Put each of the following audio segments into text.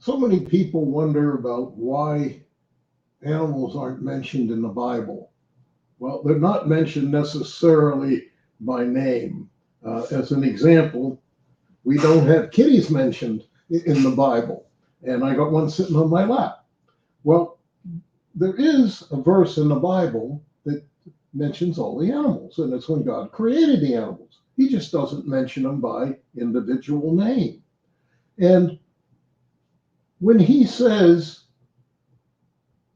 So many people wonder about why animals aren't mentioned in the Bible. Well, they're not mentioned necessarily by name. As an example, we don't have kitties mentioned in the Bible, and I got one sitting on my lap. Well, there is a verse in the Bible that mentions all the animals, and it's when God created the animals. He just doesn't mention them by individual name. And when he says,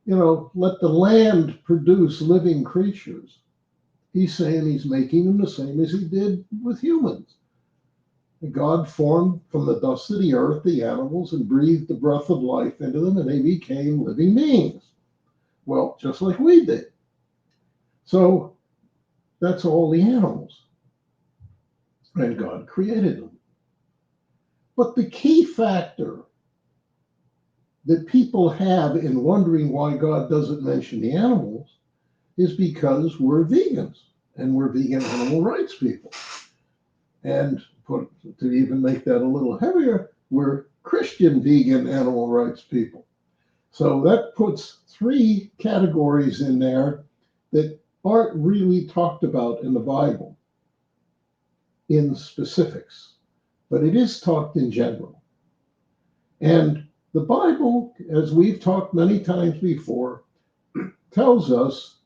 let the land produce living creatures, he's saying he's making them the same as he did with humans. God formed from the dust of the earth the animals and breathed the breath of life into them, and they became living beings. Well, just like we did. So that's all the animals. And God created them. But the key factor that people have in wondering why God doesn't mention the animals is because we're vegans and we're vegan animal rights people. And to even make that a little heavier, we're Christian vegan animal rights people. So that puts three categories in there that aren't really talked about in the Bible in specifics, but it is talked in general. And the Bible, as we've talked many times before, tells us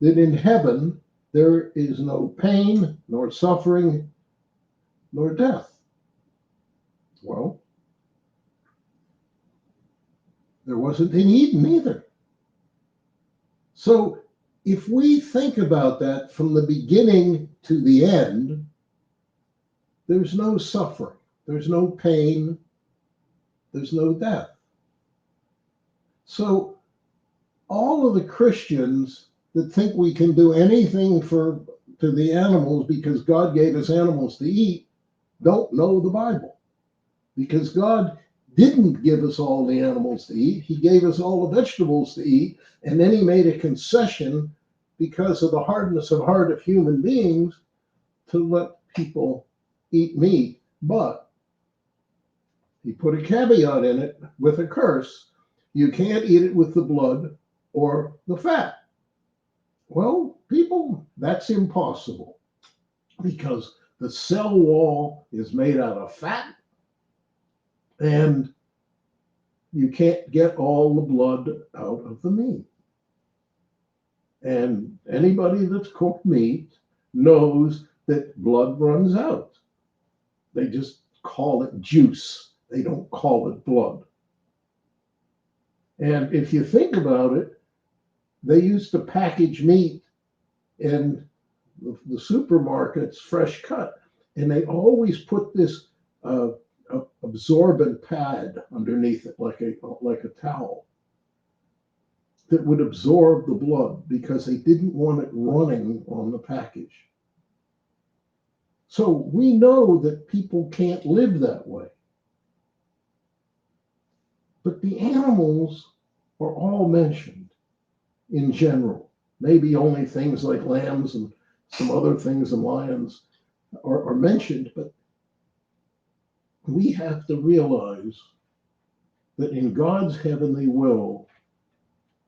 that in heaven there is no pain, nor suffering, nor death. Well, there wasn't in Eden either. So if we think about that from the beginning to the end, there's no suffering, there's no pain, there's no death. So all of the Christians that think we can do anything to the animals because God gave us animals to eat don't know the Bible. Because God didn't give us all the animals to eat. He gave us all the vegetables to eat, and then he made a concession because of the hardness of heart of human beings to let people eat meat. But he put a caveat in it with a curse. You can't eat it with the blood or the fat. Well, people, that's impossible because the cell wall is made out of fat and you can't get all the blood out of the meat. And anybody that's cooked meat knows that blood runs out. They just call it juice. They don't call it blood. And if you think about it, they used to package meat in the supermarkets fresh cut, and they always put this absorbent pad underneath it, like a towel, that would absorb the blood because they didn't want it running on the package. So we know that people can't live that way. But the animals are all mentioned in general. Maybe only things like lambs and some other things and lions are mentioned, but we have to realize that in God's heavenly will,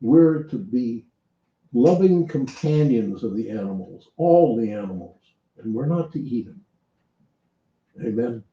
we're to be loving companions of the animals, all the animals, and we're not to eat them. Amen.